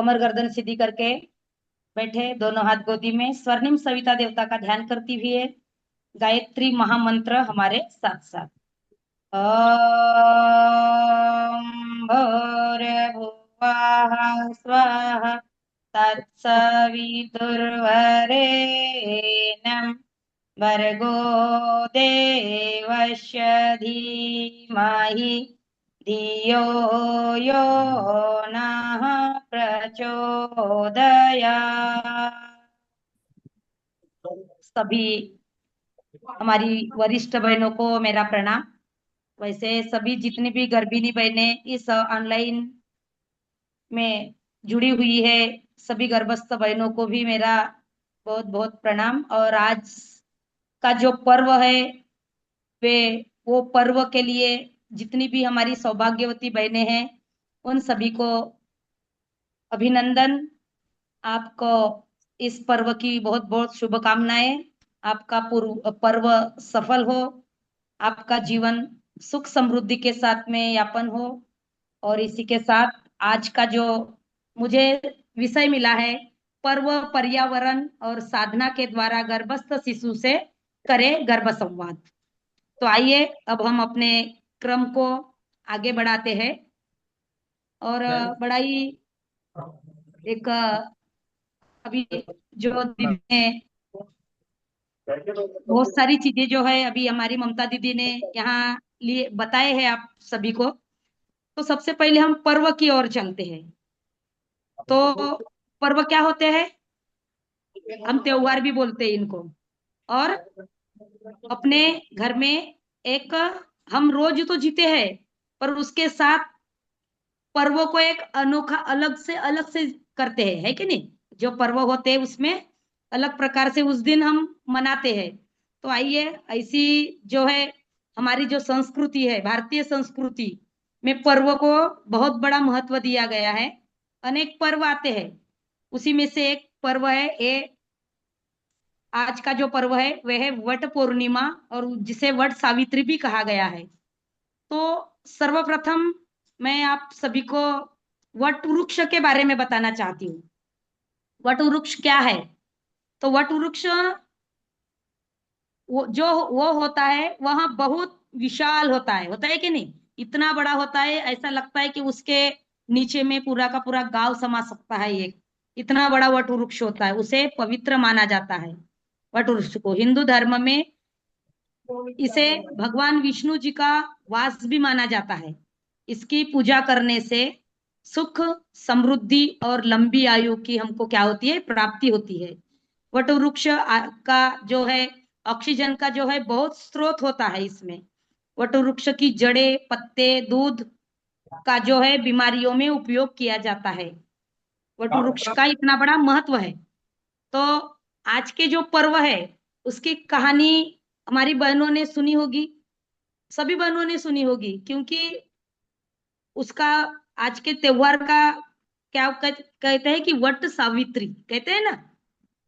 कमर गर्दन सीधी करके बैठे, दोनों हाथ गोदी में, स्वर्णिम सविता देवता का ध्यान करती हुई है। गायत्री महामंत्र हमारे साथ साथ। ओम भूर्भुवः स्वः तत्सवितुर्वरेण्यं भर्गो देवस्य धीमहि धियो यो नः प्रचोदयात्। सभी हमारी वरिष्ठ बहनों को मेरा प्रणाम। वैसे सभी जितनी भी गर्भिणी बहनें इस ऑनलाइन में जुड़ी हुई है, सभी गर्भस्थ बहनों को भी मेरा बहुत बहुत प्रणाम। और आज का जो पर्व है वे वो पर्व के लिए जितनी भी हमारी सौभाग्यवती बहनें हैं उन सभी को अभिनंदन। आपको इस पर्व की बहुत बहुत शुभकामनाएं। आपका पूर्व पर्व सफल हो, आपका जीवन सुख समृद्धि के साथ में यापन हो। और इसी के साथ आज का जो मुझे विषय मिला है, पर्व पर्यावरण और साधना के द्वारा गर्भस्थ शिशु से करें गर्भ संवाद। तो आइए अब हम अपने क्रम को आगे बढ़ाते हैं। और बड़ा ही एक अभी जो दीदी ने बहुत सारी चीजें जो है अभी हमारी ममता दीदी ने यहाँ लिए बताए हैं आप सभी को। तो सबसे पहले हम पर्व की ओर चलते हैं। तो पर्व क्या होते हैं? हम त्योहार भी बोलते हैं इनको। और अपने घर में एक हम रोज तो जीते हैं, पर उसके साथ पर्वों को एक अनोखा अलग से करते हैं, है कि नहीं? जो पर्व होते हैं उसमें अलग प्रकार से उस दिन हम मनाते हैं। तो आइए, ऐसी जो है हमारी जो संस्कृति है, भारतीय संस्कृति में पर्व को बहुत बड़ा महत्व दिया गया है। अनेक पर्व आते हैं, उसी में से एक पर्व है ये। आज का जो पर्व है वह है वट पूर्णिमा, और जिसे वट सावित्री भी कहा गया है। तो सर्वप्रथम मैं आप सभी को वट वृक्ष के बारे में बताना चाहती हूँ। वट वृक्ष क्या है? तो वट वृक्ष वो होता है, वह बहुत विशाल होता है कि नहीं? इतना बड़ा होता है, ऐसा लगता है कि उसके नीचे में पूरा का पूरा गांव समा सकता है। एक इतना बड़ा वट वृक्ष होता है, उसे पवित्र माना जाता है। वट वृक्ष को हिंदू धर्म में इसे भगवान विष्णु जी का वास भी माना जाता है। इसकी पूजा करने से सुख, समृद्धि और लंबी आयु की हमको क्या होती है? प्राप्ति होती है। वट वृक्ष का जो है ऑक्सीजन का जो है बहुत स्रोत होता है इसमें। वट वृक्ष की जड़ें, पत्ते, दूध का जो है बीमारियों में उपयोग किया जाता है। वट वृक्ष का इतना बड़ा महत्व है। तो आज के जो पर्व है उसकी कहानी हमारी बहनों ने सुनी होगी, सभी बहनों ने सुनी होगी, क्योंकि उसका आज के त्योहार का क्या कहते हैं कि वट सावित्री कहते हैं ना।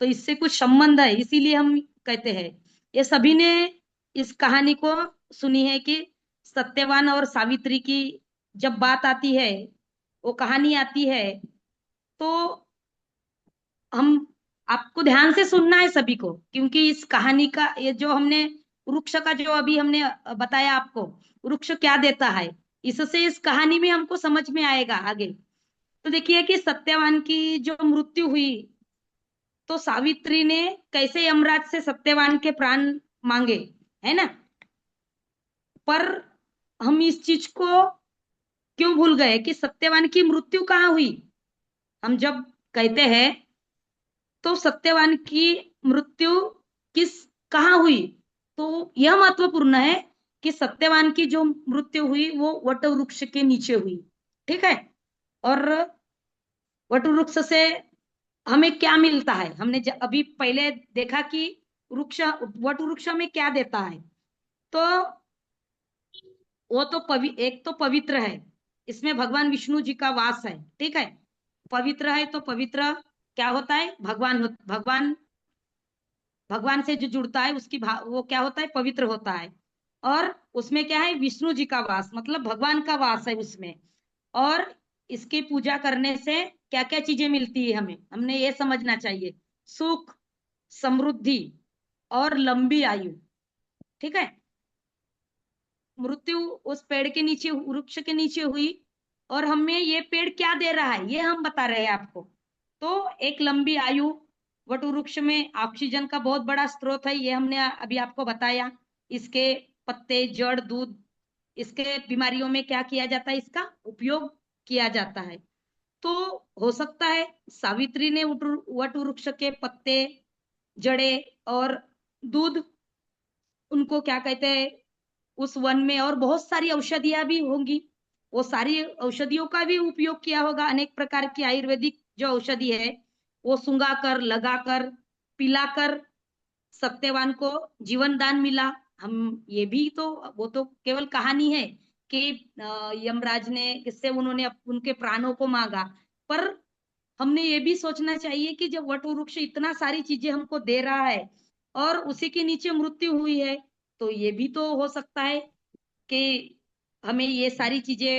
तो इससे कुछ संबंध है, इसीलिए हम कहते हैं। ये सभी ने इस कहानी को सुनी है कि सत्यवान और सावित्री की जब बात आती है, वो कहानी आती है, तो हम आपको ध्यान से सुनना है सभी को, क्योंकि इस कहानी का ये जो हमने वृक्ष का जो अभी हमने बताया आपको, वृक्ष क्या देता है, इससे इस कहानी में हमको समझ में आएगा आगे। तो देखिए कि सत्यवान की जो मृत्यु हुई, तो सावित्री ने कैसे यमराज से सत्यवान के प्राण मांगे, है ना? पर हम इस चीज को क्यों भूल गए कि सत्यवान की मृत्यु कहाँ हुई? हम जब कहते हैं तो सत्यवान की मृत्यु किस कहाँ हुई, तो यह महत्वपूर्ण है कि सत्यवान की जो मृत्यु हुई वो वट वृक्ष के नीचे हुई। ठीक है? और वट वृक्ष से हमें क्या मिलता है? हमने अभी पहले देखा कि वृक्ष, वट वृक्ष में क्या देता है। तो वो तो एक तो पवित्र है, इसमें भगवान विष्णु जी का वास है। ठीक है? पवित्र है तो पवित्र क्या होता है? भगवान भगवान से जो जुड़ता है उसकी वो क्या होता है? पवित्र होता है। और उसमें क्या है? विष्णु जी का वास, मतलब भगवान का वास है उसमें। और इसकी पूजा करने से क्या क्या चीजें मिलती है हमें, हमने ये समझना चाहिए। सुख, समृद्धि और लंबी आयु। ठीक है। मृत्यु उस पेड़ के नीचे, वृक्ष के नीचे हुई, और हमें ये पेड़ क्या दे रहा है ये हम बता रहे हैं आपको। तो एक लंबी आयु, वट वृक्ष में ऑक्सीजन का बहुत बड़ा स्रोत है, ये हमने अभी आपको बताया। इसके पत्ते, जड़, दूध, इसके बीमारियों में क्या किया जाता है, इसका उपयोग किया जाता है। तो हो सकता है सावित्री ने वट वृक्ष के पत्ते, जड़े और दूध, उनको क्या कहते हैं, उस वन में और बहुत सारी औषधियां भी होंगी, वो सारी औषधियों का भी उपयोग किया होगा। अनेक प्रकार की आयुर्वेदिक जो औषधि है वो सुंगाकर, लगाकर, पिलाकर सत्यवान को जीवन दान मिला। हम ये भी तो, वो तो केवल कहानी है कि यमराज ने किससे उन्होंने उनके प्राणों को मांगा, पर हमने ये भी सोचना चाहिए कि जब वट वृक्ष इतना सारी चीजें हमको दे रहा है और उसी के नीचे मृत्यु हुई है, तो ये भी तो हो सकता है कि हमें ये सारी चीजें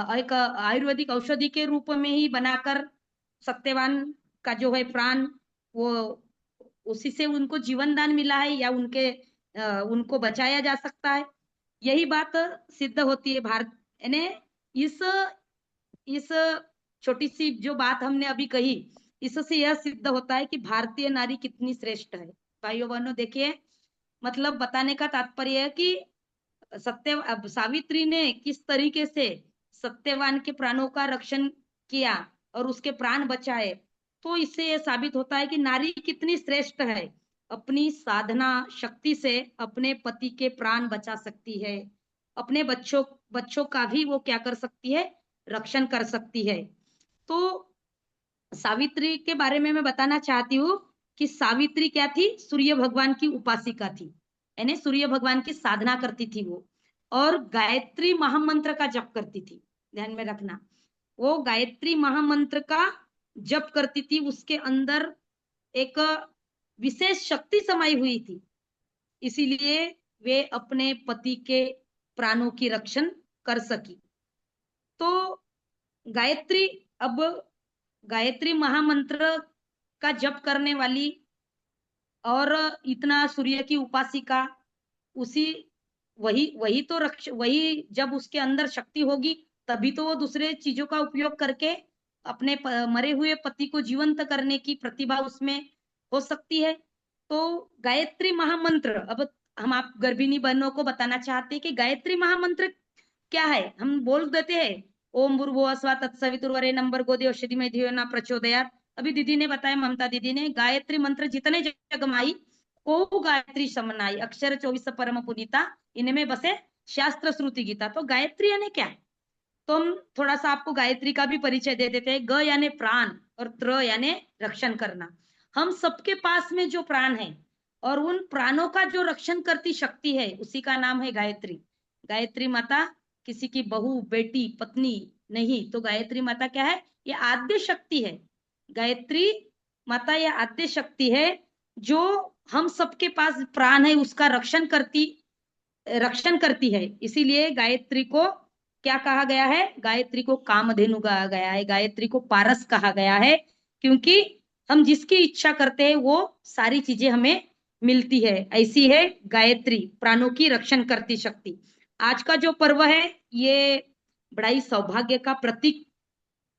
एक आयुर्वेदिक औषधि के रूप में ही बनाकर सत्यवान का जो है प्राण, वो उसी से उनको जीवन दान मिला है, या उनको बचाया जा सकता है। यही बात सिद्ध होती है भारत ने, इस इस छोटी सी जो बात हमने अभी कही, इससे यह सिद्ध होता है कि भारतीय नारी कितनी श्रेष्ठ है। भाइयों बहनों देखिए, मतलब बताने का तात्पर्य है कि अब सावित्री ने किस तरीके से सत्यवान के प्राणों का रक्षण किया और उसके प्राण बचाए। तो इससे यह साबित होता है कि नारी कितनी श्रेष्ठ है, अपनी साधना शक्ति से अपने पति के प्राण बचा सकती है, अपने बच्चों बच्चों का भी वो क्या कर सकती है, रक्षण कर सकती है। तो सावित्री के बारे में मैं बताना चाहती हूँ कि सावित्री क्या थी, सूर्य भगवान की उपासिका थी, यानी सूर्य भगवान की साधना करती थी वो, और गायत्री महामंत्र का जप करती थी। ध्यान में रखना, वो गायत्री महामंत्र का जप करती थी, उसके अंदर एक विशेष शक्ति समाई हुई थी, इसीलिए वे अपने पति के प्राणों की रक्षण कर सकी। तो गायत्री, अब गायत्री महामंत्र का जप करने वाली और इतना सूर्य की उपासिका, उसी वही वही तो रक्ष वही जब उसके अंदर शक्ति होगी तभी तो वो दूसरे चीजों का उपयोग करके अपने मरे हुए पति को जीवंत करने की प्रतिभा उसमें हो सकती है। तो गायत्री महामंत्र, अब हम आप गर्भिणी बहनों को बताना चाहते हैं कि गायत्री महामंत्र क्या है। हम बोल देते हैं ओम भूर्भुवः स्वः तत्सवितुर्वरेण्यं भर्गो देवस्य धीमहि धियो यो न प्रचोदयात्। अभी दीदी ने बताया, ममता दीदी ने, गायत्री मंत्र जितने जग माई को गायत्री समनाई, अक्षर 24 परम पुनीता, इनमें बसे शास्त्र श्रुति गीता। तो गायत्री यानी क्या है, तो हम थोड़ा सा आपको गायत्री का भी परिचय दे देते हैं। ग यानी प्राण और त्र यानी रक्षण करना। हम सबके पास में जो प्राण है और उन प्राणों का जो रक्षण करती शक्ति है, उसी का नाम है गायत्री। गायत्री माता किसी की बहू, बेटी, पत्नी नहीं, तो गायत्री माता क्या है, ये आद्य शक्ति है। गायत्री माता ये आद्य शक्ति है जो हम सबके पास प्राण है उसका रक्षण करती है। इसीलिए गायत्री को क्या कहा गया है, गायत्री को कामधेनु कहा गया है, गायत्री को पारस कहा गया है, क्योंकि हम जिसकी इच्छा करते हैं वो सारी चीजें हमें मिलती है। ऐसी है गायत्री, प्राणों की रक्षण करती शक्ति। आज का जो पर्व है ये बड़ा ही सौभाग्य का प्रतीक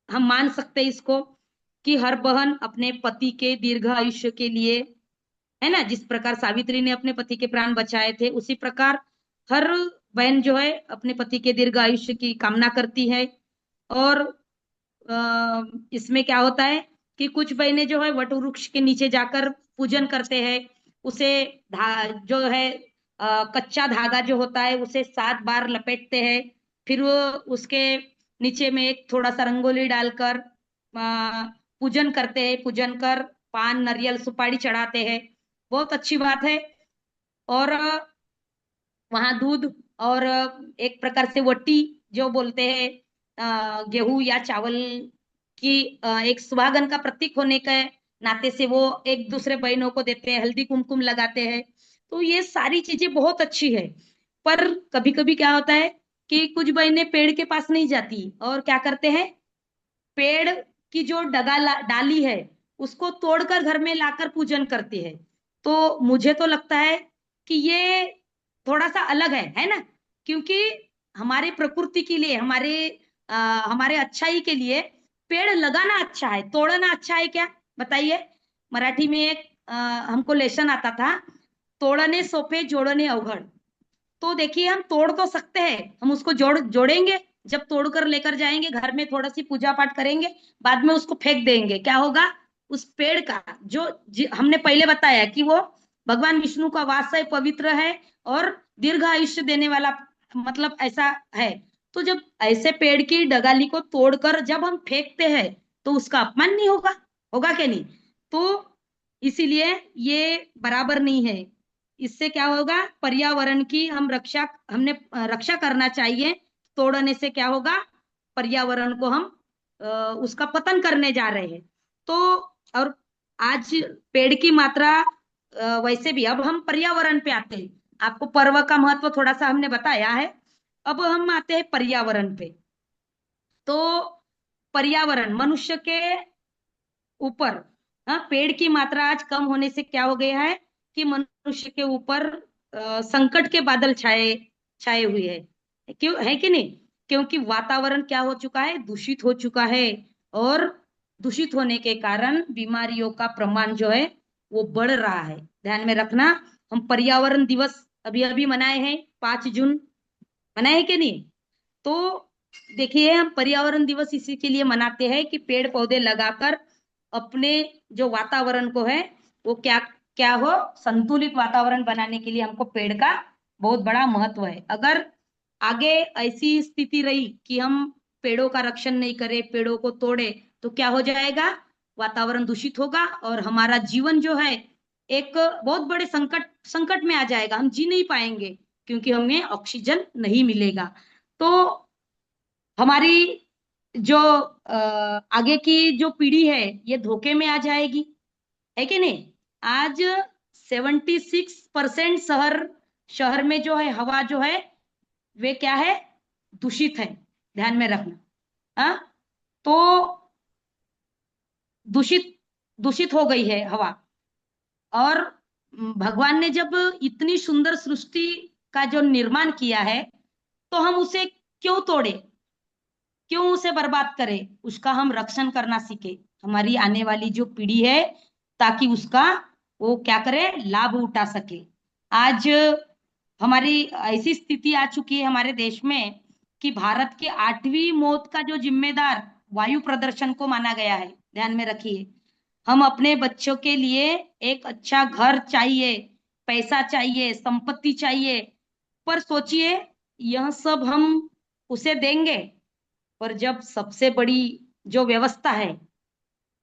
हम मान सकते हैं इसको, कि हर बहन अपने पति के दीर्घ आयुष्य के लिए, है ना, जिस प्रकार सावित्री ने अपने पति के प्राण बचाए थे, उसी प्रकार हर बहन जो है अपने पति के दीर्घ आयुष्य की कामना करती है। और इसमें क्या होता है कि कुछ बहनें जो है वट वृक्ष के नीचे जाकर पूजन करते हैं, उसे जो है कच्चा धागा जो होता है उसे 7 बार लपेटते हैं, फिर वो उसके नीचे में एक थोड़ा सा रंगोली डालकर पूजन करते हैं, पूजन कर पान, नारियल, सुपारी चढ़ाते हैं। बहुत अच्छी बात है। और वहां दूध और एक प्रकार से वट्टी जो बोलते हैं, गेहूं या चावल की एक सुहागन का प्रतीक होने के नाते से वो एक दूसरे बहनों को देते हैं, हल्दी कुमकुम लगाते हैं। तो ये सारी चीजें बहुत अच्छी है। पर कभी कभी क्या होता है कि कुछ बहनें पेड़ के पास नहीं जाती और क्या करते हैं, पेड़ की जो डाली है उसको तोड़कर घर में लाकर पूजन करती है। तो मुझे तो लगता है कि ये थोड़ा सा अलग है ना, क्योंकि हमारे प्रकृति के लिए, हमारे अच्छाई के लिए पेड़ लगाना अच्छा है, तोड़ना अच्छा है क्या? बताइए। मराठी में एक हमको लेसन आता था, तोड़ने सोपे जोड़ने अवघड़। तो देखिए, हम तोड़ तो सकते हैं, हम उसको जोड़ेंगे, जब तोड़कर लेकर जाएंगे घर में, थोड़ा सी पूजा पाठ करेंगे, बाद में उसको फेंक देंगे, क्या होगा? उस पेड़ का जो हमने पहले बताया कि वो भगवान विष्णु का वास है, पवित्र है और दीर्घ आयुष्य देने वाला, मतलब ऐसा है। तो जब ऐसे पेड़ की डगाली को तोड़कर जब हम फेंकते हैं तो उसका अपमान नहीं होगा? होगा क्या नहीं? तो इसीलिए ये बराबर नहीं है। इससे क्या होगा? पर्यावरण की हमने रक्षा करना चाहिए। तोड़ने से क्या होगा? पर्यावरण को हम उसका पतन करने जा रहे हैं। तो और आज पेड़ की मात्रा, वैसे भी अब हम पर्यावरण पे आते हैं। आपको पर्व का महत्व थोड़ा सा हमने बताया है, अब हम आते हैं पर्यावरण पे। तो पर्यावरण मनुष्य के ऊपर, हाँ, पेड़ की मात्रा आज कम होने से क्या हो गया है कि मनुष्य के ऊपर संकट के बादल छाए छाए हुए है। क्यों है कि नहीं? क्योंकि वातावरण क्या हो चुका है? दूषित हो चुका है। और दूषित होने के कारण बीमारियों का प्रमाण जो है वो बढ़ रहा है। ध्यान में रखना। हम पर्यावरण दिवस अभी अभी मनाए हैं, 5 जून, मनाए है कि नहीं? तो देखिए, हम पर्यावरण दिवस इसी के लिए मनाते हैं कि पेड़ पौधे लगाकर अपने जो वातावरण को है वो क्या क्या हो, संतुलित वातावरण बनाने के लिए हमको पेड़ का बहुत बड़ा महत्व है। अगर आगे ऐसी स्थिति रही कि हम पेड़ों का रक्षण नहीं करें, पेड़ों को तोड़े, तो क्या हो जाएगा? वातावरण दूषित होगा और हमारा जीवन जो है एक बहुत बड़े संकट संकट में आ जाएगा। हम जी नहीं पाएंगे क्योंकि हमें ऑक्सीजन नहीं मिलेगा। तो हमारी जो आगे की जो पीढ़ी है ये धोखे में आ जाएगी, है कि नहीं? आज 76% शहर शहर में जो है हवा जो है वे क्या है? दूषित है। ध्यान में रखना। हाँ, तो दूषित दूषित हो गई है हवा। और भगवान ने जब इतनी सुंदर सृष्टि का जो निर्माण किया है, तो हम उसे क्यों तोड़े, क्यों उसे बर्बाद करें? उसका हम रक्षण करना सीखे, हमारी आने वाली जो पीढ़ी है, ताकि उसका वो क्या करे, लाभ उठा सके। आज हमारी ऐसी स्थिति आ चुकी है हमारे देश में कि भारत की 8वीं मौत का जो जिम्मेदार वायु प्रदूषण को माना गया है। ध्यान में रखिए। हम अपने बच्चों के लिए एक अच्छा घर चाहिए, पैसा चाहिए, संपत्ति चाहिए, पर सोचिए, यह सब हम उसे देंगे, पर जब सबसे बड़ी जो व्यवस्था है,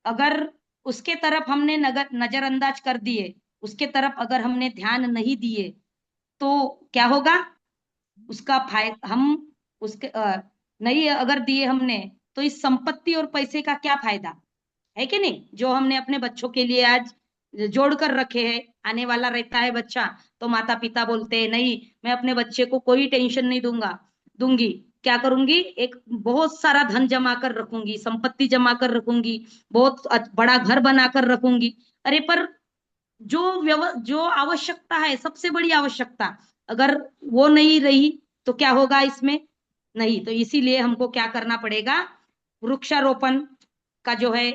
अगर उसके तरफ हमने नजरअंदाज कर दिए, उसके तरफ अगर हमने ध्यान नहीं दिए, तो क्या होगा? उसका फायदा हम उसके नहीं अगर दिए हमने, तो इस संपत्ति और पैसे का क्या फायदा? है कि नहीं? जो हमने अपने बच्चों के लिए आज जोड़ कर रखे हैं, आने वाला रहता है बच्चा, तो माता पिता बोलते हैं नहीं, मैं अपने बच्चे को कोई टेंशन नहीं दूंगी। क्या करूंगी? एक बहुत सारा धन जमा कर रखूंगी, संपत्ति जमा कर रखूंगी, बहुत बड़ा घर बनाकर रखूंगी। अरे पर जो आवश्यकता है, सबसे बड़ी आवश्यकता, अगर वो नहीं रही तो क्या होगा इसमें? नहीं। तो इसीलिए हमको क्या करना पड़ेगा? वृक्षारोपण का जो है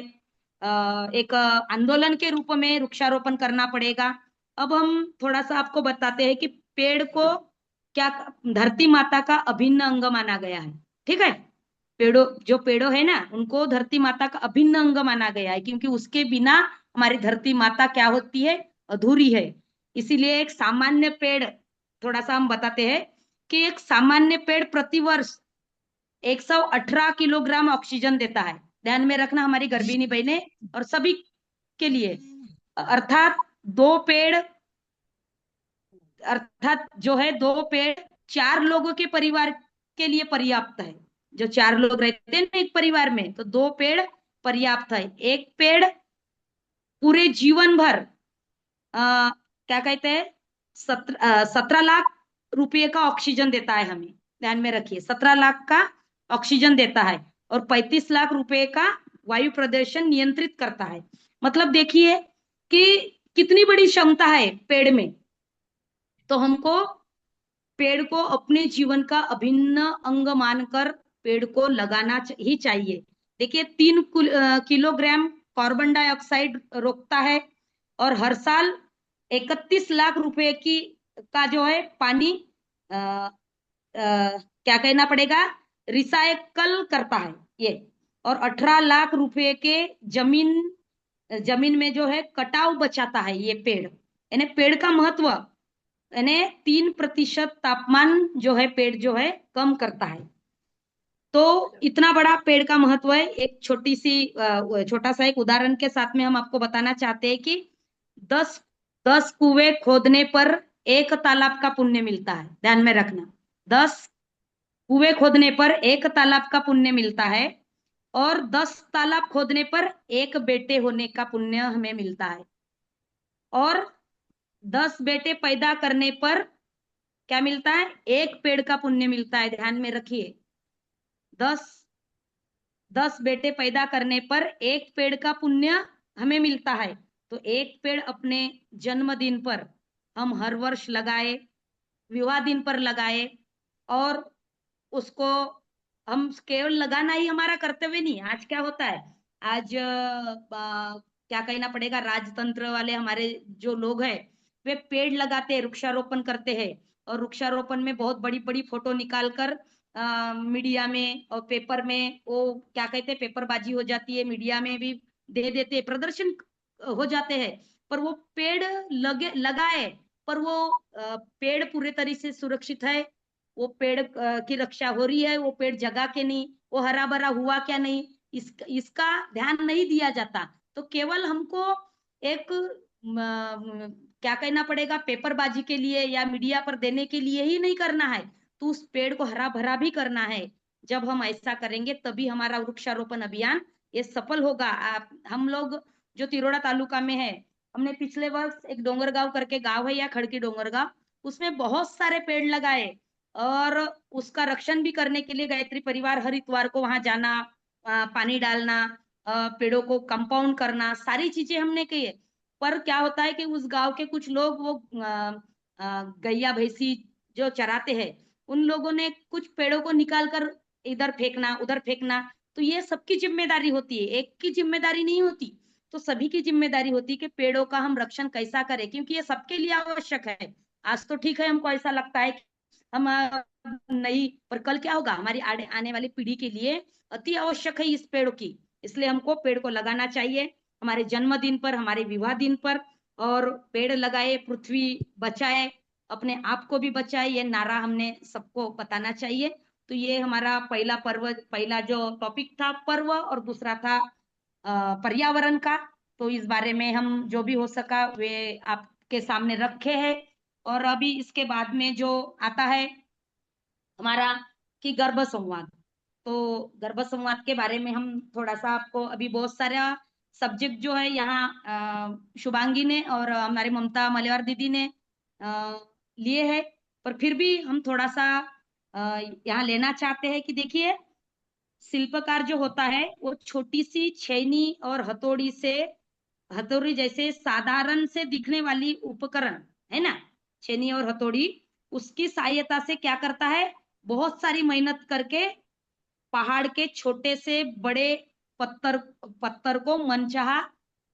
एक आंदोलन के रूप में वृक्षारोपण करना पड़ेगा। अब हम थोड़ा सा आपको बताते हैं कि पेड़ को क्या धरती माता का अभिन्न अंग माना गया है। ठीक है? पेड़ों है ना, उनको धरती माता का अभिन्न अंग माना गया है, क्योंकि उसके बिना हमारी धरती माता क्या होती है? अधूरी है। इसीलिए एक सामान्य पेड़, थोड़ा सा हम बताते हैं कि एक सामान्य पेड़ प्रतिवर्ष 118 किलोग्राम ऑक्सीजन देता है। ध्यान में रखना, हमारी गर्भिणी बहनें और सभी के लिए। अर्थात दो पेड़ अर्थात जो है 2 पेड़ 4 लोगों के परिवार के लिए पर्याप्त है। जो 4 लोग रहते हैं ना एक परिवार में, तो 2 पेड़ पर्याप्त है। एक पेड़ पूरे जीवन भर क्या कहते हैं, 17 लाख रुपए का ऑक्सीजन देता है हमें। ध्यान में रखिए, 17 लाख का ऑक्सीजन देता है। और 35 लाख रुपए का वायु प्रदूषण नियंत्रित करता है। मतलब देखिए कि कितनी बड़ी क्षमता है पेड़ में। तो हमको पेड़ को अपने जीवन का अभिन्न अंग मानकर पेड़ को लगाना ही चाहिए। देखिए 3 किलोग्राम कार्बन डाइऑक्साइड रोकता है, और हर साल 31 लाख रुपए की का जो है पानी आ, क्या कहना पड़ेगा, रिसाइकल करता है ये। और 18 लाख रुपए के जमीन जमीन में जो है कटाव बचाता है ये पेड़। यानी पेड़ का महत्व, यानी 3% तापमान जो है पेड़ जो है कम करता है। तो इतना बड़ा पेड़ का महत्व है। एक छोटा सा एक उदाहरण के साथ में हम आपको बताना चाहते हैं कि 10 10 कुएं खोदने पर एक तालाब का पुण्य मिलता है। ध्यान में रखना, 10 कुएं खोदने पर एक तालाब का पुण्य मिलता है, और 10 तालाब खोदने पर एक बेटे होने का पुण्य हमें मिलता है, और 10 बेटे पैदा करने पर क्या मिलता है, एक पेड़ का पुण्य मिलता है। ध्यान में रखिए, 10 10 बेटे पैदा करने पर एक पेड़ का पुण्य हमें मिलता है। तो एक पेड़ अपने जन्मदिन पर हम हर वर्ष लगाए, विवाह दिन पर लगाए, और उसको हम केवल लगाना ही हमारा कर्तव्य नहीं। आज क्या होता है, आज क्या कहना पड़ेगा, राजतंत्र वाले हमारे जो लोग हैं वे पेड़ लगाते हैं, वृक्षारोपण करते हैं, और वृक्षारोपण में बहुत बड़ी बड़ी फोटो निकाल कर मीडिया में और पेपर में, वो क्या कहते हैं, पेपरबाजी हो जाती है, मीडिया में भी दे देते हैं, प्रदर्शन हो जाते हैं। पर वो पेड़ लगाए, पर वो पेड़ पूरे तरह से सुरक्षित है, वो पेड़ की रक्षा हो रही है, वो पेड़ जगा के नहीं, वो हरा भरा हुआ क्या नहीं, इसका ध्यान नहीं दिया जाता। तो केवल हमको एक क्या कहना पड़ेगा, पेपरबाजी के लिए या मीडिया पर देने के लिए ही नहीं करना है, तो उस पेड़ को हरा भरा भी करना है। जब हम ऐसा करेंगे तभी हमारा वृक्षारोपण अभियान ये सफल होगा। हम लोग जो तिरोड़ा तालुका में है, हमने पिछले वर्ष एक डोंगरगांव करके गांव है, या खड़की डोंगरगांव, उसमें बहुत सारे पेड़ लगाए, और उसका रक्षण भी करने के लिए गायत्री परिवार हर इतवार को वहां जाना, पानी डालना, पेड़ों को कंपाउंड करना, सारी चीजें हमने की है। पर क्या होता है कि उस गांव के कुछ लोग वो गैया भैंसी जो चराते हैं, उन लोगों ने कुछ पेड़ों को निकाल कर इधर फेंकना उधर फेंकना। तो ये सबकी जिम्मेदारी होती है, एक की जिम्मेदारी नहीं होती। तो सभी की जिम्मेदारी होती है कि पेड़ों का हम रक्षण कैसा करें, क्योंकि ये सबके लिए आवश्यक है। आज तो ठीक है, हमको ऐसा लगता है कि हम नहीं, पर कल क्या होगा, हमारी आने वाली पीढ़ी के लिए अति आवश्यक है इस पेड़ की। इसलिए हमको पेड़ को लगाना चाहिए, हमारे जन्मदिन पर, हमारे विवाह दिन पर। और पेड़ लगाए, पृथ्वी बचाए, अपने आप को भी बचाए, ये नारा हमने सबको बताना चाहिए। तो ये हमारा पहला पर्व, पहला जो टॉपिक था पर्व, और दूसरा था पर्यावरण का। तो इस बारे में हम जो भी हो सका वे आपके सामने रखे हैं। और अभी इसके बाद में जो आता है हमारा कि गर्भ संवाद। तो गर्भ संवाद के बारे में हम थोड़ा सा आपको, अभी बहुत सारा सब्जेक्ट जो है यहाँ शुभांगी ने और हमारी ममता मलेवार दीदी ने लिए है, पर फिर भी हम थोड़ा सा यहाँ लेना चाहते हैं कि देखिए, शिल्पकार जो होता है वो छोटी सी छेनी और हथौड़ी जैसे साधारण से दिखने वाली उपकरण है ना, छेनी और हथौड़ी, उसकी सहायता से क्या करता है, बहुत सारी मेहनत करके पहाड़ के छोटे से बड़े पत्थर पत्थर को मनचाहा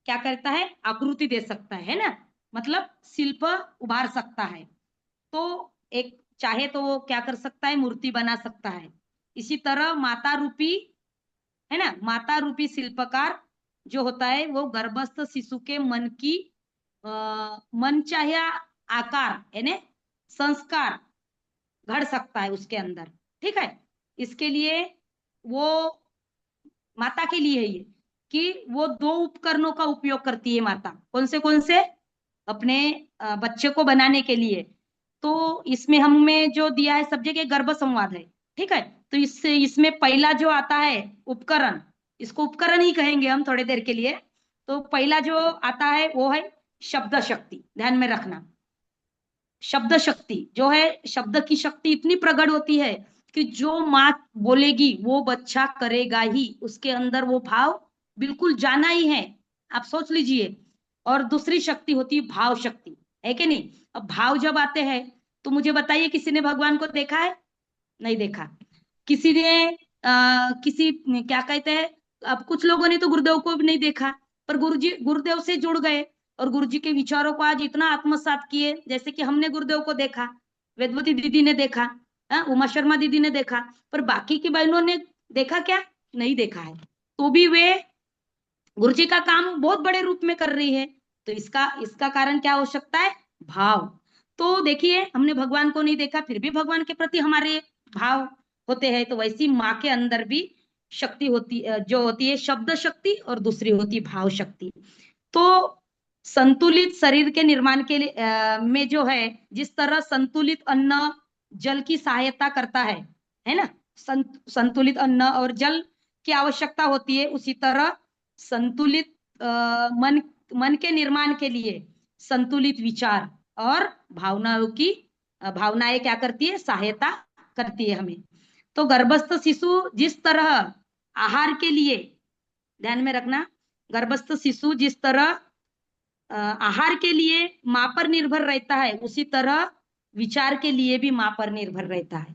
क्या करता है, आकृति दे सकता है ना, मतलब शिल्प उभार सकता है। तो एक चाहे तो वो क्या कर सकता है, मूर्ति बना सकता है। इसी तरह माता रूपी, है ना, माता रूपी शिल्पकार जो होता है वो गर्भस्थ शिशु के मन की मनचाहा आकार यानी संस्कार घड़ सकता है उसके अंदर। ठीक है, इसके लिए वो माता के लिए ये कि वो 2 उपकरणों का उपयोग करती है माता। कौन से अपने बच्चे को बनाने के लिए। तो इसमें हमें जो दिया है सब्जेक्ट, ये गर्भ संवाद है। ठीक है, तो इसमें पहला जो आता है उपकरण, इसको उपकरण ही कहेंगे हम थोड़ी देर के लिए। तो पहला जो आता है वो है शब्द शक्ति। ध्यान में रखना, शब्द शक्ति जो है, शब्द की शक्ति इतनी प्रगट होती है कि जो माँ बोलेगी वो बच्चा करेगा ही, उसके अंदर वो भाव बिल्कुल जाना ही है, आप सोच लीजिए। और दूसरी शक्ति होती है भाव शक्ति, है कि नहीं। अब भाव जब आते हैं तो मुझे बताइए, किसी ने भगवान को देखा है? नहीं देखा। किसी ने किसी क्या कहते हैं, अब कुछ लोगों ने तो गुरुदेव को भी नहीं देखा, पर गुरुजी गुरुदेव से जुड़ गए और गुरुजी के विचारों को आज इतना आत्मसात किए। जैसे कि हमने गुरुदेव को देखा, वेदवती दीदी ने देखा, उमा शर्मा दीदी ने देखा, पर बाकी की बहनों ने देखा क्या? नहीं देखा है। तो भी वे गुरुजी का काम बहुत बड़े रूप में कर रही है। तो इसका इसका कारण क्या हो सकता है? भाव। तो देखिए, हमने भगवान को नहीं देखा, फिर भी भगवान के प्रति हमारे भाव होते हैं। तो वैसी माँ के अंदर भी शक्ति होती, जो होती है शब्द शक्ति, और दूसरी होती है भाव शक्ति। तो संतुलित शरीर के निर्माण के लिए में जो है, जिस तरह संतुलित अन्न जल की सहायता करता है ना, संतुलित अन्न और जल की आवश्यकता होती है, उसी तरह संतुलित मन मन के निर्माण के लिए संतुलित विचार और भावनाओं की भावनाएं क्या करती है? सहायता करती है हमें। तो गर्भस्थ शिशु जिस तरह आहार के लिए, ध्यान में रखना, गर्भस्थ शिशु जिस तरह आहार के लिए माँ पर निर्भर रहता है, उसी तरह विचार के लिए भी माँ पर निर्भर रहता है।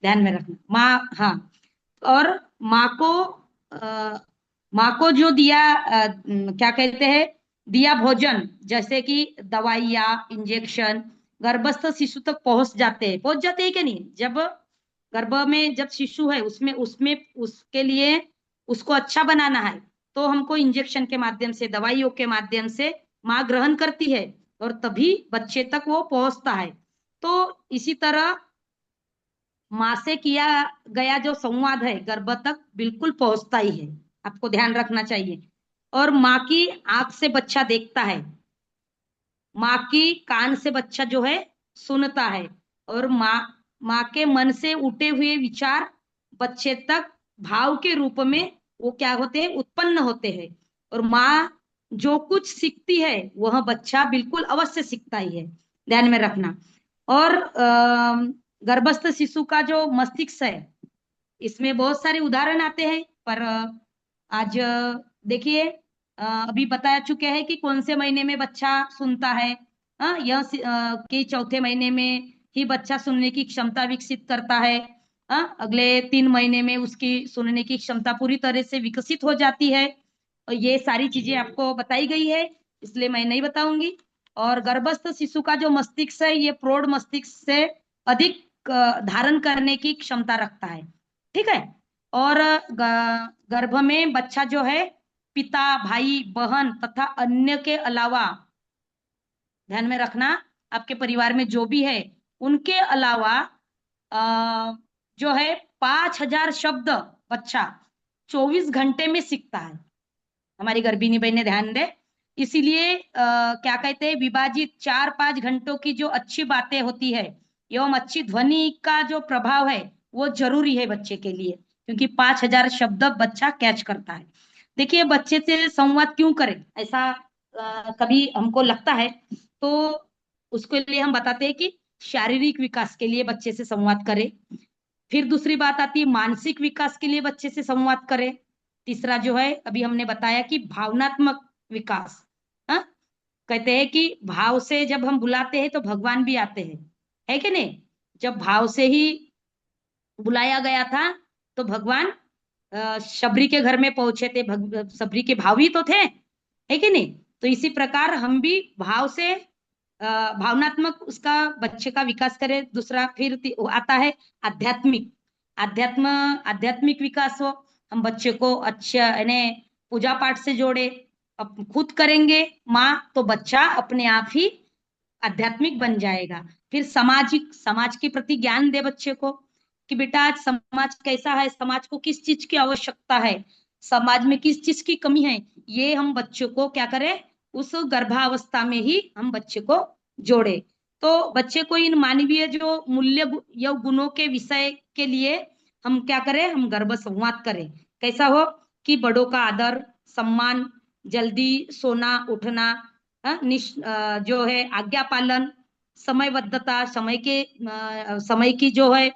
ध्यान में रखना, माँ, हाँ। और माँ को माँ को जो दिया क्या कहते हैं, दिया भोजन, जैसे कि दवाइयाँ, इंजेक्शन गर्भस्थ शिशु तक पहुंच जाते हैं कि नहीं। जब गर्भ में जब शिशु है, उसमें उसमें उसके लिए उसको अच्छा बनाना है, तो हमको इंजेक्शन के माध्यम से, दवाइयों के माध्यम से माँ ग्रहण करती है, और तभी बच्चे तक वो पहुंचता है। तो इसी तरह माँ से किया गया जो संवाद है गर्भ तक बिल्कुल पहुंचता ही है, आपको ध्यान रखना चाहिए। और माँ की आंख से बच्चा देखता है, माँ की कान से बच्चा जो है सुनता है, और माँ के मन से उठे हुए विचार बच्चे तक भाव के रूप में वो क्या होते हैं? उत्पन्न होते हैं। और माँ जो कुछ सीखती है वह बच्चा बिल्कुल अवश्य सीखता ही है, ध्यान में रखना। और गर्भस्थ शिशु का जो मस्तिष्क है, इसमें बहुत सारे उदाहरण आते हैं, पर आज देखिए, अभी बता चुके हैं कि कौन से महीने में बच्चा सुनता है। कि चौथे महीने में ही बच्चा सुनने की क्षमता विकसित करता है। अगले 3 महीने में उसकी सुनने की क्षमता पूरी तरह से विकसित हो जाती है। और ये सारी चीजें आपको बताई गई है, इसलिए मैं नहीं बताऊंगी। और गर्भस्थ शिशु का जो मस्तिष्क है, ये प्रौढ़ मस्तिष्क से अधिक धारण करने की क्षमता रखता है, ठीक है। और गर्भ में बच्चा जो है पिता, भाई, बहन तथा अन्य के अलावा, ध्यान में रखना, आपके परिवार में जो भी है उनके अलावा जो है 5,000 शब्द बच्चा 24 घंटे में सीखता है। हमारी गर्भिणी बहनें ध्यान दे। इसीलिए क्या कहते हैं, विभाजित 4-5 घंटों की जो अच्छी बातें होती है एवं अच्छी ध्वनि का जो प्रभाव है, वो जरूरी है बच्चे के लिए, क्योंकि 5,000 शब्द बच्चा कैच करता है। देखिए, बच्चे से संवाद क्यों करें, ऐसा कभी हमको लगता है, तो उसके लिए हम बताते हैं कि शारीरिक विकास के लिए बच्चे से संवाद करें। फिर दूसरी बात आती है मानसिक विकास के लिए बच्चे से संवाद करें। तीसरा जो है, अभी हमने बताया कि भावनात्मक विकास। हाँ, कहते हैं कि भाव से जब हम बुलाते हैं तो भगवान भी आते हैं, है कि नहीं। जब भाव से ही बुलाया गया था तो भगवान शबरी के घर में पहुंचे थे, शबरी के भाव ही तो थे, है कि नहीं। तो इसी प्रकार हम भी भाव से भावनात्मक उसका बच्चे का विकास करें। दूसरा फिर आता है आध्यात्मिक, आध्यात्मिक विकास हो, हम बच्चे को अच्छा यानी पूजा पाठ से जोड़े। अब खुद करेंगे माँ तो बच्चा अपने आप ही आध्यात्मिक बन जाएगा। फिर सामाजिक, समाज के प्रति ज्ञान दे बच्चे को कि बेटा आज समाज कैसा है, समाज को किस चीज की आवश्यकता है, समाज में किस चीज की कमी है, ये हम बच्चों को क्या करें, उस गर्भावस्था में ही हम बच्चे को जोड़े। तो बच्चे को इन मानवीय जो मूल्य या गुणों के विषय के लिए हम क्या करें, हम गर्भ संवाद करें। कैसा हो कि बड़ों का आदर, सम्मान, जल्दी सोना उठना, जो है आज्ञा पालन, समयबद्धता, समय की जो है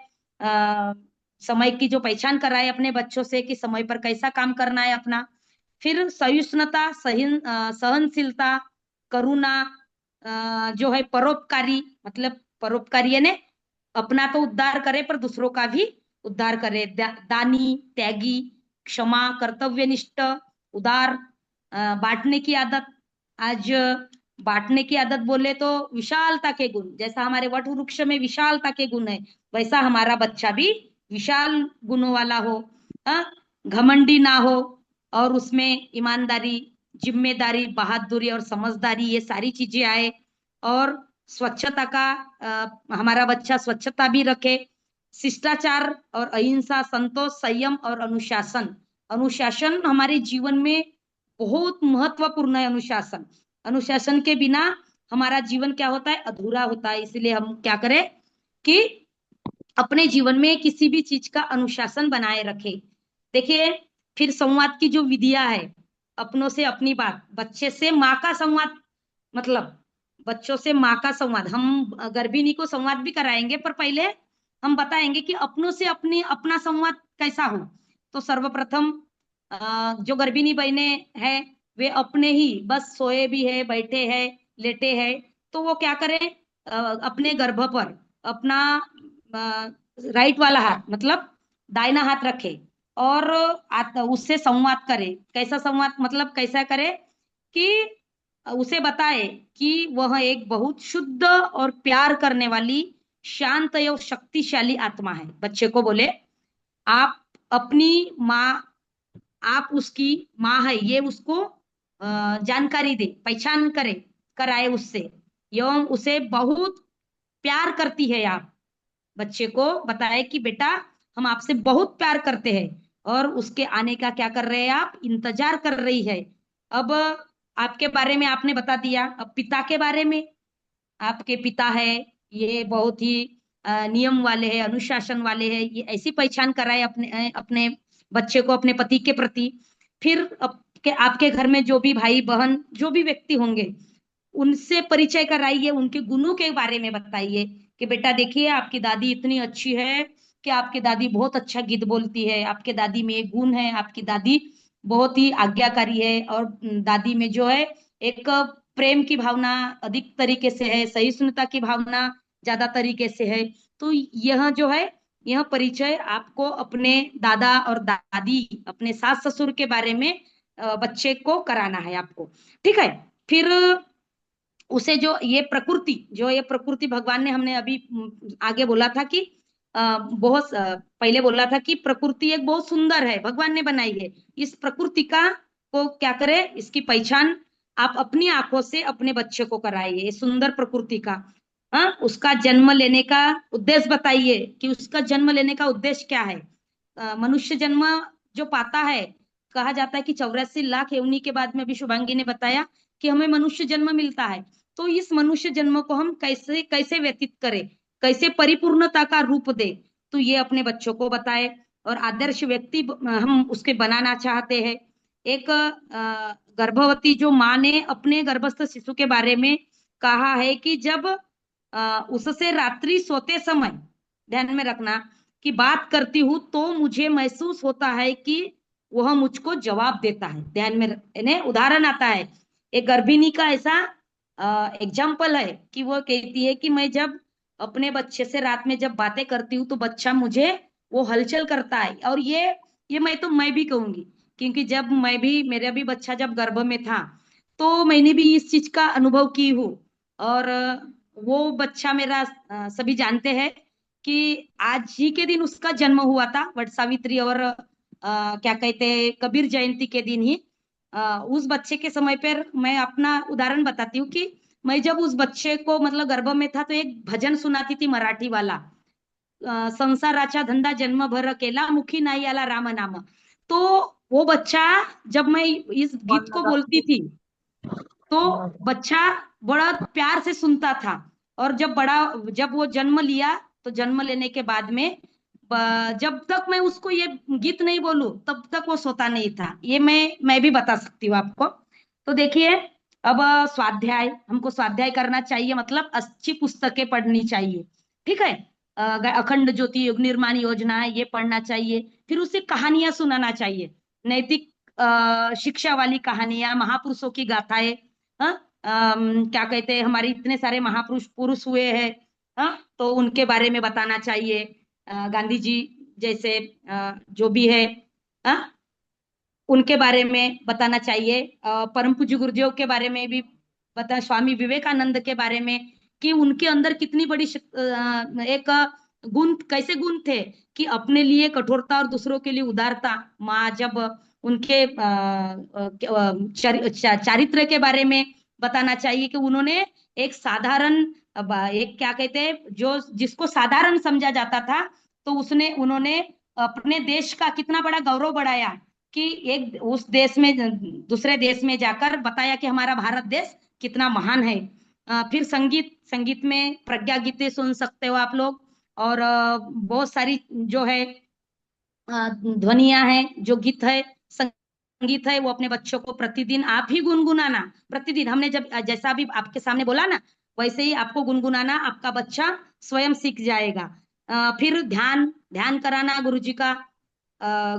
समय की जो पहचान कराए अपने बच्चों से कि समय पर कैसा काम करना है अपना। फिर सहिष्णुता, सहनशीलता, करुणा, जो है परोपकारी, मतलब परोपकारी यानी अपना तो उद्धार करे पर दूसरों का भी उद्धार करे, दानी, त्यागी, क्षमा, कर्तव्यनिष्ठ, उदार, बांटने की आदत। आज बांटने की आदत बोले तो विशालता के गुण, जैसा हमारे वट वृक्ष में विशालता के गुण है, वैसा हमारा बच्चा भी विशाल गुणों वाला हो। हाँ, घमंडी ना हो, और उसमें ईमानदारी, जिम्मेदारी, बहादुरी और समझदारी ये सारी चीजें आए। और स्वच्छता का, हमारा बच्चा स्वच्छता भी रखे। शिष्टाचार और अहिंसा, संतोष, संयम और अनुशासन। अनुशासन हमारे जीवन में बहुत महत्वपूर्ण है। अनुशासन, अनुशासन के बिना हमारा जीवन क्या होता है, अधूरा होता है। इसलिए हम क्या करें कि अपने जीवन में किसी भी चीज का अनुशासन बनाए रखे। देखिए, फिर संवाद की जो विधियां है, अपनों से अपनी बात, बच्चे से माँ का संवाद, मतलब बच्चों से माँ का संवाद। हम गर्भिणी को संवाद भी कराएंगे, पर पहले हम बताएंगे कि अपनों से अपनी अपना संवाद कैसा हो। तो सर्वप्रथम जो गर्भिणी बहनें हैं, वे अपने ही बस सोए भी है, बैठे हैं, लेटे हैं, तो वो क्या करें, अपने गर्भ पर अपना राइट वाला हाथ, मतलब दाहिना हाथ रखे, और उससे संवाद करे। कैसा संवाद, मतलब कैसा करे कि उसे बताए कि वह एक बहुत शुद्ध और प्यार करने वाली, शांत एवं शक्तिशाली आत्मा है। बच्चे को बोले, आप अपनी माँ, आप उसकी माँ है, ये उसको जानकारी दे, पहचान करे, कराए उससे, एवं उसे बहुत प्यार करती है आप। बच्चे को बताए कि बेटा, हम आपसे बहुत प्यार करते हैं, और उसके आने का क्या कर रहे हैं, आप इंतजार कर रही है। अब आपके बारे में आपने बता दिया, अब पिता के बारे में। आपके पिता है, ये बहुत ही नियम वाले हैं, अनुशासन वाले हैं, ये ऐसी पहचान कराए अपने अपने बच्चे को अपने पति के प्रति। फिर आपके घर में जो भी भाई बहन, जो भी व्यक्ति होंगे, उनसे परिचय कराइए, उनके गुणों के बारे में बताइए कि बेटा देखिए, आपकी दादी इतनी अच्छी है कि आपकी दादी बहुत अच्छा गीत बोलती है, आपके दादी में एक गुण है, आपकी दादी बहुत ही आज्ञाकारी है, और दादी में जो है एक प्रेम की भावना अधिक तरीके से है, सहिष्णुता की भावना ज्यादा तरीके से है। तो यह जो है, यह परिचय आपको अपने दादा और दादी, अपने सास ससुर के बारे में बच्चे को कराना है आपको। ठीक है। फिर उसे जो ये प्रकृति भगवान ने, हमने अभी आगे बोला था कि बहुत पहले बोला था कि प्रकृति एक बहुत सुंदर है, भगवान ने बनाई है। इस प्रकृति का को क्या करे, इसकी पहचान आप अपनी आंखों से अपने बच्चे को कराइए, इस सुंदर प्रकृति का। हाँ, उसका जन्म लेने का उद्देश्य बताइए कि उसका जन्म लेने का उद्देश्य क्या है। मनुष्य जन्म जो पाता है, कहा जाता है कि 84 लाख योनि के बाद में, अभी शुभांगी ने बताया कि हमें मनुष्य जन्म मिलता है। तो इस मनुष्य जन्म को हम कैसे कैसे व्यतीत करें, कैसे परिपूर्णता का रूप दे, तो ये अपने बच्चों को बताए। और आदर्श व्यक्ति हम उसके बनाना चाहते हैं। एक गर्भवती जो माँ ने अपने गर्भस्थ शिशु के बारे में कहा है कि जब उससे रात्रि सोते समय, ध्यान में रखना, कि बात करती हूँ तो मुझे महसूस होता है कि वह मुझको जवाब देता है। ध्यान में यानी उदाहरण आता है, एक गर्भिणी का ऐसा एग्जाम्पल है कि वो कहती है कि मैं जब अपने बच्चे से रात में जब बातें करती हूँ तो बच्चा मुझे वो हलचल करता है। और ये मैं भी कहूंगी, क्योंकि जब मैं भी, मेरा भी बच्चा जब गर्भ में था, तो मैंने भी इस चीज का अनुभव की हूँ। और वो बच्चा मेरा, सभी जानते हैं कि आज ही के दिन उसका जन्म हुआ था, वट सावित्री और क्या कहते हैं, कबीर जयंती के दिन ही। उस बच्चे के समय पर मैं अपना उदाहरण बताती हूँ कि मैं जब उस बच्चे को, मतलब गर्भ में था, तो एक भजन सुनाती थी मराठी वाला, संसाराचा धंदा जन्म भर केला, मुखी नाही आला राम नाम। तो वो बच्चा, जब मैं इस गीत को बोलती थी, तो बच्चा बड़ा प्यार से सुनता था। और जब वो जन्म लिया, तो जन्म लेने के बाद में जब तक मैं उसको ये गीत नहीं बोलूं, तब तक वो सोता नहीं था। ये मैं भी बता सकती हूँ आपको। तो देखिए, अब स्वाध्याय, हमको स्वाध्याय करना चाहिए, मतलब अच्छी पुस्तकें पढ़नी चाहिए। ठीक है। अखंड ज्योति युग निर्माण योजना है, ये पढ़ना चाहिए। फिर उसे कहानियां सुनाना चाहिए, नैतिक शिक्षा वाली कहानियां, महापुरुषों की गाथाएं। हाँ, क्या कहते हैं, हमारे इतने सारे महापुरुष पुरुष हुए हैं, हाँ, तो उनके बारे में बताना चाहिए। गांधी जी जैसे जो भी है, हाँ, उनके बारे में बताना चाहिए। परम पूज्य गुरुदेव के बारे में भी बता, स्वामी विवेकानंद के बारे में, कि उनके अंदर कितनी बड़ी एक गुण, कैसे गुण थे कि अपने लिए कठोरता और दूसरों के लिए उदारता। माँ जब उनके चारित्र के बारे में बताना चाहिए कि उन्होंने एक साधारण, एक क्या कहते हैं, जो जिसको साधारण समझा जाता था, तो उसने उन्होंने अपने देश का कितना बड़ा गौरव बढ़ाया, कि एक उस देश में, दूसरे देश में जाकर बताया कि हमारा भारत देश कितना महान है। फिर संगीत, संगीत में प्रज्ञा गीतें सुन सकते हो आप लोग, और बहुत सारी जो है ध्वनियां हैं, जो गीत है, संगीत है, वो अपने बच्चों को प्रतिदिन आप ही गुनगुनाना। प्रतिदिन हमने जब जैसा भी आपके सामने बोला ना, वैसे ही आपको गुनगुनाना, आपका बच्चा स्वयं सीख जाएगा। फिर ध्यान, ध्यान कराना गुरु जी का।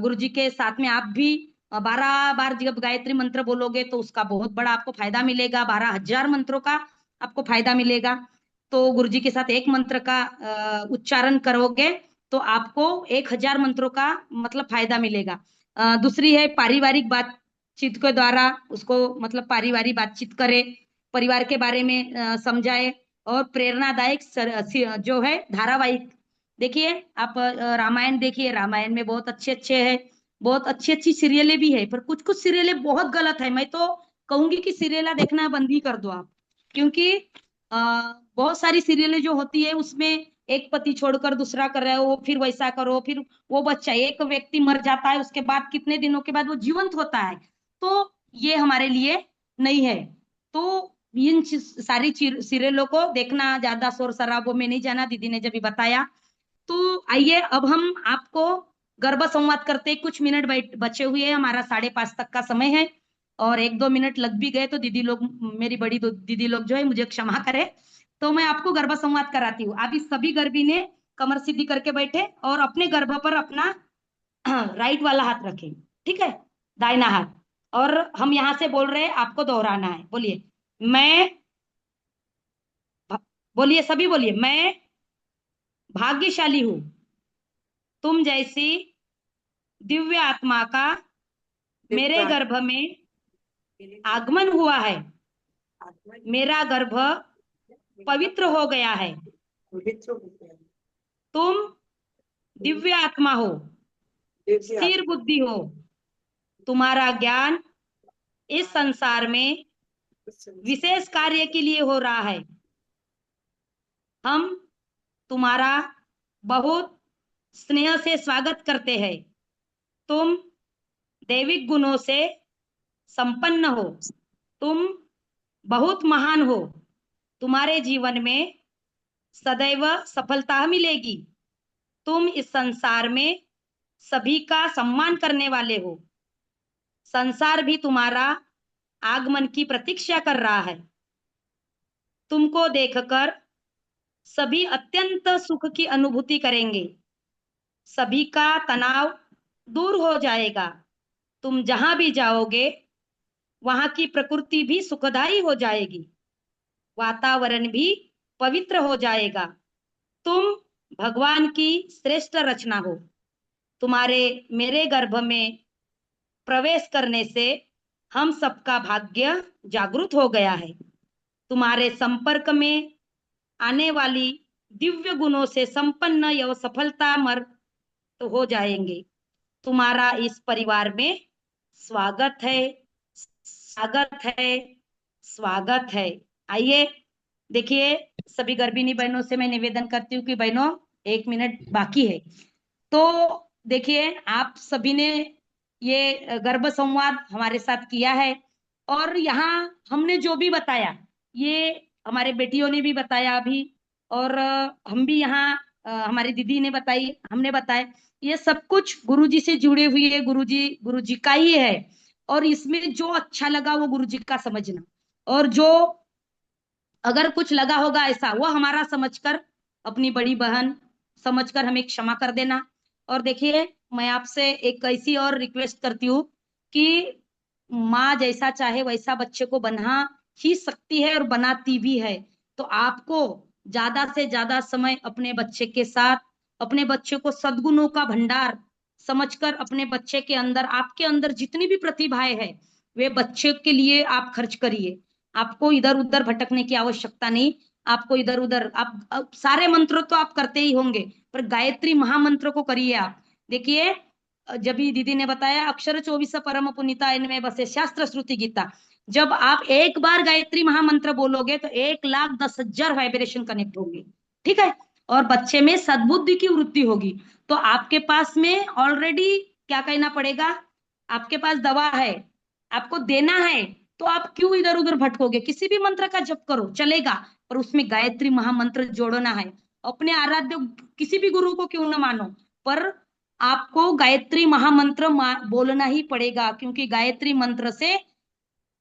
गुरु जी के साथ में आप भी 12 बार जब गायत्री मंत्र बोलोगे तो उसका बहुत बड़ा आपको फायदा मिलेगा, 12,000 मंत्रों का आपको फायदा मिलेगा। तो गुरु जी के साथ एक मंत्र का उच्चारण करोगे तो आपको 1,000 मंत्रों का मतलब फायदा मिलेगा। दूसरी है पारिवारिक बातचीत के द्वारा उसको, मतलब पारिवारिक बातचीत करे, परिवार के बारे में समझाए, और प्रेरणादायक जो है धारावाहिक देखिए आप। रामायण देखिए, रामायण में बहुत अच्छे अच्छे है, बहुत अच्छी अच्छी सीरियलें भी है, पर कुछ कुछ सीरियलें बहुत गलत है। मैं तो कहूंगी कि सीरियला देखना बंद ही कर दो आप, क्योंकि बहुत सारी सीरियलें जो होती है उसमें एक पति छोड़कर दूसरा कर रहे हो, फिर वैसा करो, फिर वो बच्चा, एक व्यक्ति मर जाता है, उसके बाद कितने दिनों के बाद वो जीवंत होता है। तो ये हमारे लिए नहीं है। तो इन सारी सीरियलों को देखना, ज्यादा शोर शराबों में नहीं जाना, दीदी ने जब भी बताया। तो आइए अब हम आपको गर्भ संवाद करते, कुछ मिनट बचे हुए हैं, हमारा 5:30 तक का समय है, और 1-2 मिनट लग भी गए तो दीदी लोग, मेरी बड़ी दीदी लोग जो है मुझे क्षमा करे। तो मैं आपको गर्भ संवाद कराती हूँ। अभी सभी गर्भी ने कमर सीधी करके बैठे और अपने गर्भ पर अपना राइट वाला हाथ रखें, ठीक है, दाहिना हाथ। और हम यहां से बोल रहे हैं, आपको दोहराना है। बोलिए, मैं, बोलिए सभी, बोलिए, मैं भाग्यशाली हूं, तुम जैसी दिव्य आत्मा का मेरे गर्भ में आगमन हुआ है। मेरा गर्भ पवित्र हो गया है। तुम दिव्य आत्मा हो, स्थिर बुद्धि हो, तुम्हारा ज्ञान इस संसार में विशेष कार्य के लिए हो रहा है। हम तुम्हारा बहुत स्नेह से स्वागत करते हैं। तुम दैविक गुणों से संपन्न हो, तुम बहुत महान हो, तुम्हारे जीवन में सदैव सफलता मिलेगी। तुम इस संसार में सभी का सम्मान करने वाले हो। संसार भी तुम्हारा आगमन की प्रतीक्षा कर रहा है। तुमको देखकर सभी अत्यंत सुख की अनुभूति करेंगे। सभी का तनाव दूर हो जाएगा। तुम जहां भी जाओगे वहां की प्रकृति भी सुखदायी हो जाएगी, वातावरण भी पवित्र हो जाएगा। तुम भगवान की श्रेष्ठ रचना हो। तुम्हारे मेरे गर्भ में प्रवेश करने से हम सबका भाग्य जागृत हो गया है। तुम्हारे संपर्क में आने वाली दिव्य गुणों से संपन्न यह सफलता मर तो हो जाएंगे। तुम्हारा इस परिवार में स्वागत है, स्वागत है, स्वागत है। आइए देखिए, सभी गर्भिणी बहनों से मैं निवेदन करती हूँ कि बहनों 1 मिनट बाकी है। तो देखिए आप सभी ने ये गर्भ संवाद हमारे साथ किया है, और यहाँ हमने जो भी बताया, ये हमारे बेटियों ने भी बताया अभी, और हम भी यहाँ हमारी दीदी ने बताई, हमने बताया, ये सब कुछ गुरुजी से जुड़े हुए, गुरुजी का ही है। और इसमें जो अच्छा लगा वो गुरुजी का समझना, और जो अगर कुछ लगा होगा ऐसा, वो हमारा समझकर अपनी बड़ी बहन समझकर हमें क्षमा कर देना। और देखिए, मैं आपसे एक ऐसी और रिक्वेस्ट करती हूँ कि माँ जैसा चाहे वैसा बच्चे को बना ही सकती है और बनाती भी है। तो आपको ज्यादा से ज्यादा समय अपने बच्चे के साथ, अपने बच्चे को सद्गुणों का भंडार समझकर, अपने बच्चे के अंदर, आपके अंदर जितनी भी प्रतिभाएं है, वे बच्चे के लिए आप खर्च करिए। आपको इधर उधर भटकने की आवश्यकता नहीं। आपको इधर उधर, आप सारे मंत्र तो आप करते ही होंगे, पर गायत्री महामंत्र को करिए आप। देखिए, जब भी दीदी ने बताया, अक्षर 24 परम पुनीता इनमें बसे शास्त्र श्रुति गीता। जब आप एक बार गायत्री महामंत्र बोलोगे तो 1,10,000 वाइब्रेशन कनेक्ट होंगे। ठीक है। और बच्चे में सद्बुद्धि की वृद्धि होगी। तो आपके पास में ऑलरेडी क्या कहना पड़ेगा, आपके पास दवा है, आपको देना है। तो आप क्यों इधर उधर भटकोगे? किसी भी मंत्र का जप करो, चलेगा, पर उसमें गायत्री महामंत्र जोड़ना है। अपने आराध्य किसी भी गुरु को क्यों ना मानो, पर आपको गायत्री महामंत्र बोलना ही पड़ेगा, क्योंकि गायत्री मंत्र से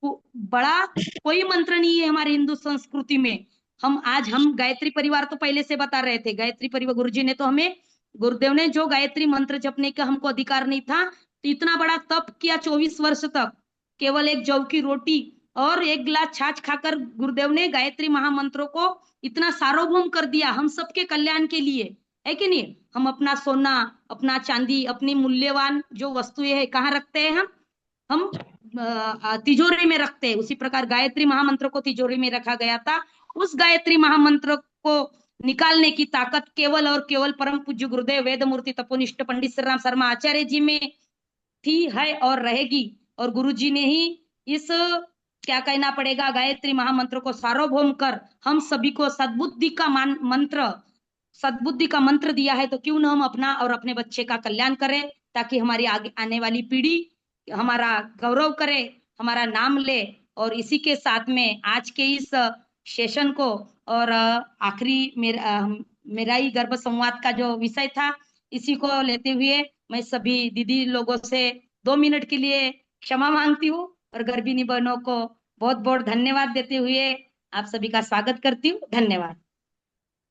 बड़ा कोई मंत्र नहीं है हमारे हिंदू संस्कृति में। हम गायत्री परिवार तो पहले से बता रहे थे, गायत्री परिवार गुरुजी ने तो हमें, गुरुदेव ने जो गायत्री मंत्र जपने का हमको अधिकार नहीं था, तो इतना बड़ा तप किया 24 वर्ष तक, केवल एक जौ की रोटी और एक गिलास छाछ खाकर गुरुदेव ने गायत्री महामंत्रों को इतना सार्वभौम कर दिया हम सबके कल्याण के लिए, है कि नहीं? हम अपना सोना, अपना चांदी, अपनी मूल्यवान जो वस्तुएं है कहाँ रखते हैं? हम तिजोरी में रखते हैं। उसी प्रकार गायत्री महामंत्र को तिजोरी में रखा गया था। उस गायत्री महामंत्र को निकालने की ताकत केवल और केवल परम पूज्य गुरुदेव वेद मूर्ति तपोनिष्ठ पंडित श्री राम शर्मा आचार्य जी में थी, है और रहेगी। और गुरु जी ने ही इस, क्या कहना पड़ेगा, गायत्री महामंत्र को सार्वभौम कर हम सभी को सद्बुद्धि का मंत्र, सद्बुद्धि का मंत्र दिया है। तो क्यों ना हम अपना और अपने बच्चे का कल्याण करें, ताकि हमारी आगे आने वाली पीढ़ी हमारा गौरव करे, हमारा नाम ले। और इसी के साथ में आज के इस सेशन को, और आखिरी मेरा ही गर्भ संवाद का जो विषय था, इसी को लेते हुए मैं सभी दीदी लोगों से 2 मिनट के लिए क्षमा मांगती हूँ, और गर्भिणी बहनों को बहुत बहुत धन्यवाद देते हुए आप सभी का स्वागत करती हूँ। धन्यवाद।